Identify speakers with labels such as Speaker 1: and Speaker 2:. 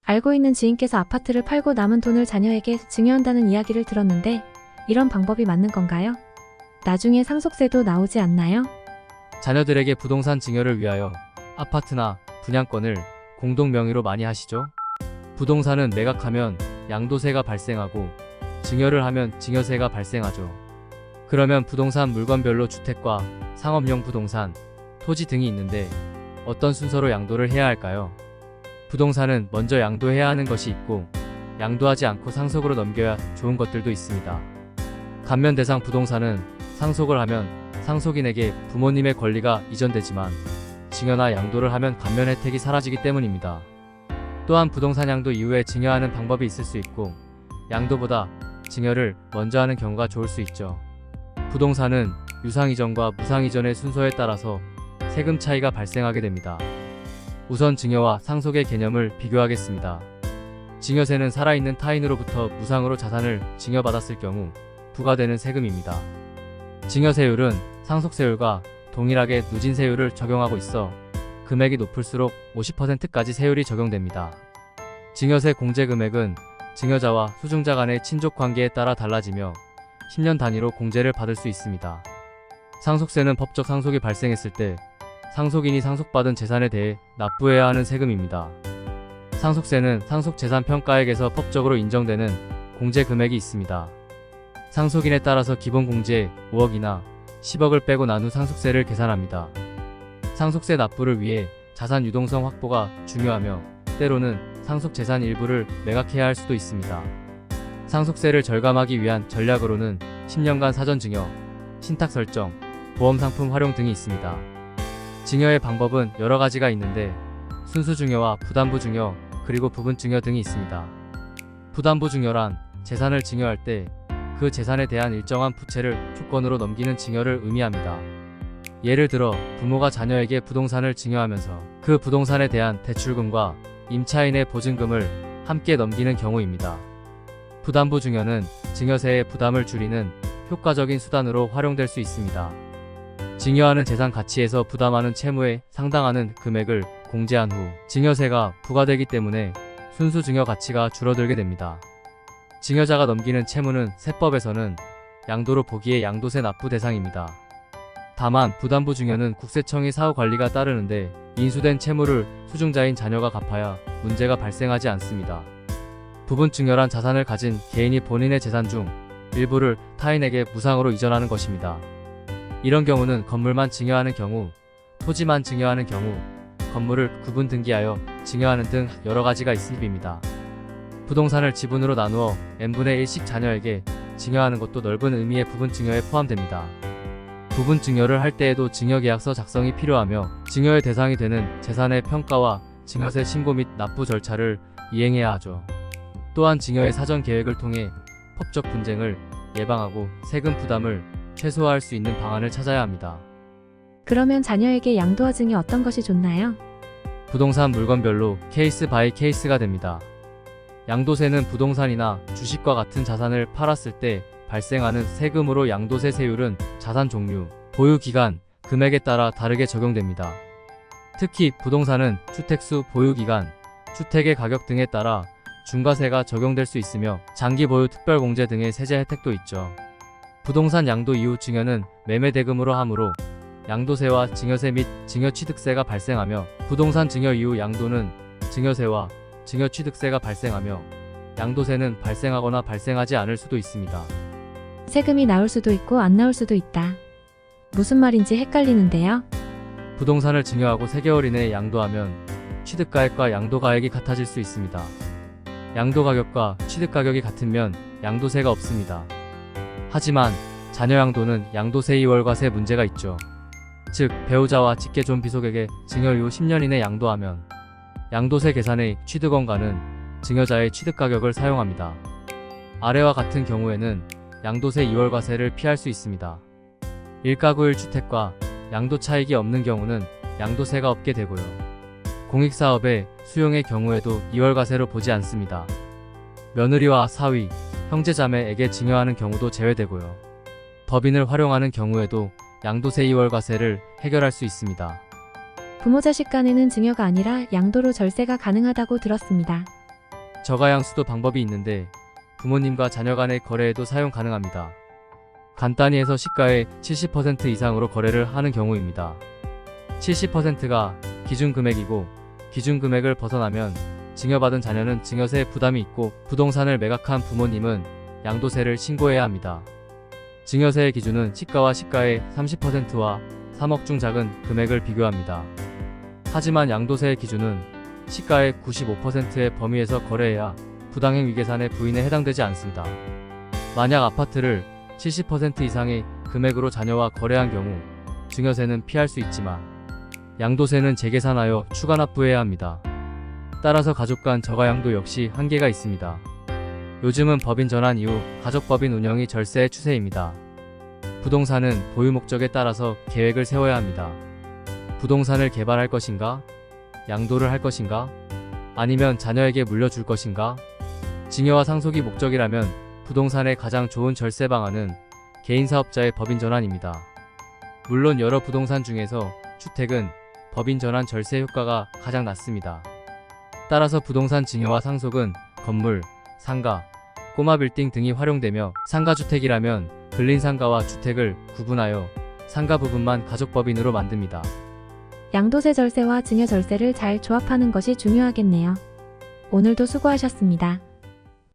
Speaker 1: 알고 있는 지인께서 아파트를 팔고 남은 돈을 자녀에게 증여한다는 이야기를 들었는데 이런 방법이 맞는 건가요? 나중에 상속세도 나오지 않나요?
Speaker 2: 자녀들에게 부동산 증여를 위하여 아파트나 분양권을 공동 명의로 많이 하시죠? 부동산은 매각하면 양도세가 발생하고 증여를 하면 증여세가 발생하죠. 그러면 부동산 물건별로 주택과 상업용 부동산, 토지 등이 있는데 어떤 순서로 양도를 해야 할까요? 부동산은 먼저 양도해야 하는 것이 있고 양도하지 않고 상속으로 넘겨야 좋은 것들도 있습니다. 감면 대상 부동산은 상속을 하면 상속인에게 부모님의 권리가 이전되지만 증여나 양도를 하면 감면 혜택이 사라지기 때문입니다. 또한 부동산 양도 이후에 증여하는 방법이 있을 수 있고 양도보다 증여를 먼저 하는 경우가 좋을 수 있죠. 부동산은 유상이전과 무상이전의 순서에 따라서 세금 차이가 발생하게 됩니다. 우선 증여와 상속의 개념을 비교하겠습니다. 증여세는 살아있는 타인으로부터 무상으로 자산을 증여받았을 경우 부과되는 세금입니다. 증여세율은 상속세율과 동일하게 누진세율을 적용하고 있어 금액이 높을수록 50%까지 세율이 적용됩니다. 증여세 공제 금액은 증여자와 수증자 간의 친족 관계에 따라 달라지며 10년 단위로 공제를 받을 수 있습니다. 상속세는 법적 상속이 발생했을 때 상속인이 상속받은 재산에 대해 납부해야 하는 세금입니다. 상속세는 상속재산평가액에서 법적으로 인정되는 공제 금액이 있습니다. 상속인에 따라서 기본 공제 5억이나 10억을 빼고 난 후 상속세를 계산합니다. 상속세 납부를 위해 자산 유동성 확보가 중요하며 때로는 상속재산 일부를 매각해야 할 수도 있습니다. 상속세를 절감하기 위한 전략으로는 10년간 사전증여, 신탁설정, 보험상품 활용 등이 있습니다. 증여의 방법은 여러 가지가 있는데 순수증여와 부담부증여, 그리고 부분증여 등이 있습니다. 부담부증여란 재산을 증여할 때 그 재산에 대한 일정한 부채를 조건으로 넘기는 증여를 의미합니다. 예를 들어 부모가 자녀에게 부동산을 증여하면서 그 부동산에 대한 대출금과 임차인의 보증금을 함께 넘기는 경우입니다. 부담부증여는 증여세의 부담을 줄이는 효과적인 수단으로 활용될 수 있습니다. 증여하는 재산 가치에서 부담하는 채무에 상당하는 금액을 공제한 후 증여세가 부과되기 때문에 순수 증여 가치가 줄어들게 됩니다. 증여자가 넘기는 채무는 세법에서는 양도로 보기에 양도세 납부 대상입니다. 다만 부담부 증여는 국세청의 사후 관리가 따르는데 인수된 채무를 수증자인 자녀가 갚아야 문제가 발생하지 않습니다. 부분 증여란 자산을 가진 개인이 본인의 재산 중 일부를 타인에게 무상으로 이전하는 것입니다. 이런 경우는 건물만 증여하는 경우, 토지만 증여하는 경우, 건물을 구분 등기하여 증여하는 등 여러 가지가 있습니다. 부동산을 지분으로 나누어 n분의 1씩 자녀에게 증여하는 것도 넓은 의미의 부분 증여에 포함됩니다. 부분 증여를 할 때에도 증여계약서 작성이 필요하며 증여의 대상이 되는 재산의 평가와 증여세 신고 및 납부 절차를 이행해야 하죠. 또한 증여의 사전 계획을 통해 법적 분쟁을 예방하고 세금 부담을 최소화할 수 있는 방안을 찾아야 합니다.
Speaker 1: 그러면 자녀에게 양도와 증여 어떤 것이 좋나요?
Speaker 2: 부동산 물건별로 케이스 바이 케이스가 됩니다. 양도세는 부동산이나 주식과 같은 자산을 팔았을 때 발생하는 세금으로 양도세 세율은 자산 종류, 보유 기간, 금액에 따라 다르게 적용됩니다. 특히 부동산은 주택수, 보유 기간, 주택의 가격 등에 따라 중과세가 적용될 수 있으며 장기 보유 특별공제 등의 세제 혜택도 있죠. 부동산 양도 이후 증여는 매매 대금으로 하므로 양도세와 증여세 및 증여취득세가 발생하며 부동산 증여 이후 양도는 증여세와 증여취득세가 발생하며 양도세는 발생하거나 발생하지 않을 수도 있습니다.
Speaker 1: 세금이 나올 수도 있고 안 나올 수도 있다. 무슨 말인지 헷갈리는데요.
Speaker 2: 부동산을 증여하고 3개월 이내에 양도하면 취득가액과 양도가액이 같아질 수 있습니다. 양도가격과 취득가격이 같으면 양도세가 없습니다. 하지만 자녀 양도는 양도세 이월과세 문제가 있죠. 즉 배우자와 직계존 비속에게 증여 이후 10년 이내 양도하면 양도세 계산의 취득원가는 증여자의 취득가격을 사용합니다. 아래와 같은 경우에는 양도세 이월과세를 피할 수 있습니다. 1가구 1주택과 양도 차익이 없는 경우는 양도세가 없게 되고요. 공익사업의 수용의 경우에도 이월과세로 보지 않습니다. 며느리와 사위, 형제자매에게 증여하는 경우도 제외되고요. 법인을 활용하는 경우에도 양도세 이월과세를 해결할 수 있습니다.
Speaker 1: 부모 자식 간에는 증여가 아니라 양도로 절세가 가능하다고 들었습니다.
Speaker 2: 저가양수도 방법이 있는데 부모님과 자녀 간의 거래에도 사용 가능합니다. 간단히 해서 시가의 70% 이상으로 거래를 하는 경우입니다. 70%가 기준 금액이고 기준 금액을 벗어나면 증여받은 자녀는 증여세 부담이 있고 부동산을 매각한 부모님은 양도세를 신고해야 합니다. 증여세의 기준은 시가와 시가의 30%와 3억 중 작은 금액을 비교합니다. 하지만 양도세의 기준은 시가의 95%의 범위에서 거래해야 부당행 위계산의 부인에 해당되지 않습니다. 만약 아파트를 70% 이상의 금액으로 자녀와 거래한 경우 증여세는 피할 수 있지만 양도세는 재계산하여 추가 납부해야 합니다. 따라서 가족 간 저가양도 역시 한계가 있습니다. 요즘은 법인 전환 이후 가족법인 운영이 절세의 추세입니다. 부동산은 보유 목적에 따라서 계획을 세워야 합니다. 부동산을 개발할 것인가? 양도를 할 것인가? 아니면 자녀에게 물려줄 것인가? 증여와 상속이 목적이라면 부동산의 가장 좋은 절세 방안은 개인사업자의 법인 전환입니다. 물론 여러 부동산 중에서 주택은 법인 전환 절세 효과가 가장 낮습니다. 따라서 부동산 증여와 상속은 건물, 상가, 꼬마 빌딩 등이 활용되며 상가주택이라면 근린상가와 주택을 구분하여 상가 부분만 가족법인으로 만듭니다.
Speaker 1: 양도세 절세와 증여 절세를 잘 조합하는 것이 중요하겠네요. 오늘도 수고하셨습니다.